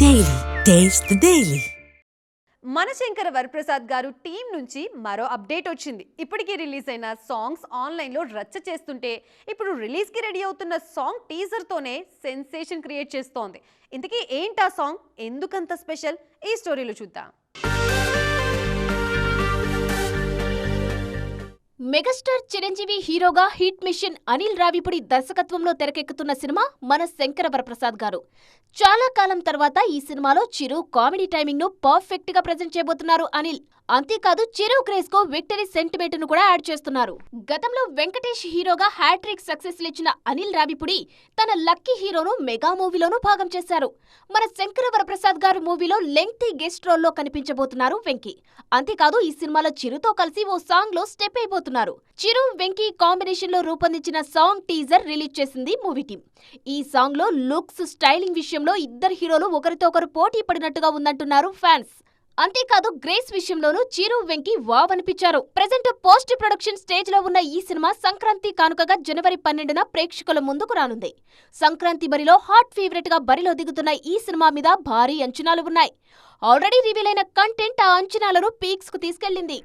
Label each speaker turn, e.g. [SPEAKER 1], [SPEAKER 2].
[SPEAKER 1] Daily taste the daily.
[SPEAKER 2] Mana Shankara Varaprasad Garu team నుంచి మరో update వచ్చింది. ఇప్పటికీ రిలీజ్ అయిన సాంగ్స్ ఆన్లైన్లో రచ్చ చేస్తుంటే ఇప్పుడు రిలీజ్కి రెడీ అవుతున్న సాంగ్ టీజర్తోనే సెన్సేషన్ క్రియేట్ చేస్తోంది. ఇంతకీ ఏంటా సాంగ్, ఎందుకంత స్పెషల్, ఈ స్టోరీలో చూద్దాం.
[SPEAKER 3] మెగాస్టార్ చిరంజీవి హీరోగా హిట్ మిషన్ అనిల్ రావిపూడి దర్శకత్వంలో తెరకెక్కుతున్న సినిమా మన శంకర వరప్రసాద్ గారు. చాలా కాలం తర్వాత ఈ సినిమాలో చిరు కామెడీ టైమింగ్ ను పర్ఫెక్ట్ గా ప్రెజెంట్ చేయబోతున్నారు అనిల్. అంతేకాదు చిరు క్రేజ్ కు విక్టరీ సెంటిమెంట్ ను కూడా యాడ్ చేస్తున్నారు. గతంలో వెంకటేష్ హీరోగా హ్యాట్రిక్ సక్సెస్ ఇచ్చిన అనిల్ రావిపూడి తన లక్కీ హీరోను మెగా మూవీలోనూ భాగం చేశారు. మన శంకర వరప్రసాద్ గారు మూవీలో లెంగ్తీ గెస్ట్ రోల్లో కనిపించబోతున్నారు వెంకీ. అంతేకాదు ఈ సినిమాలో చిరుతో కలిసి ఓ సాంగ్ లో స్టెప్ అయిపోతున్నారు. చిరు వెంకీ కాంబినేషన్ లో రూపొందించిన సాంగ్ టీజర్ రిలీజ్ చేసింది మూవీ టీం. ఈ సాంగ్ లో లుక్స్, స్టైలింగ్ విషయంలో ఇద్దరు హీరోలు ఒకరితో ఒకరు పోటీ పడినట్టుగా ఉందంటున్నారు ఫ్యాన్స్. అంతేకాదు గ్రేస్ విషయంలోనూ చిరు వెంకీ వావ్ అనిపించారు. ప్రెజెంట్ పోస్ట్ ప్రొడక్షన్ స్టేజ్ లో ఉన్న ఈ సినిమా సంక్రాంతి కానుకగా జనవరి 12న ప్రేక్షకుల ముందుకు రానుంది. సంక్రాంతి బరిలో హాట్ ఫేవరెట్ గా బరిలో దిగుతున్న ఈ సినిమా మీద భారీ అంచనాలు ఉన్నాయి. ఆల్రెడీ రివీల్ అయిన కంటెంట్ ఆ అంచనాలను పీక్స్ కు తీసుకెళ్లింది.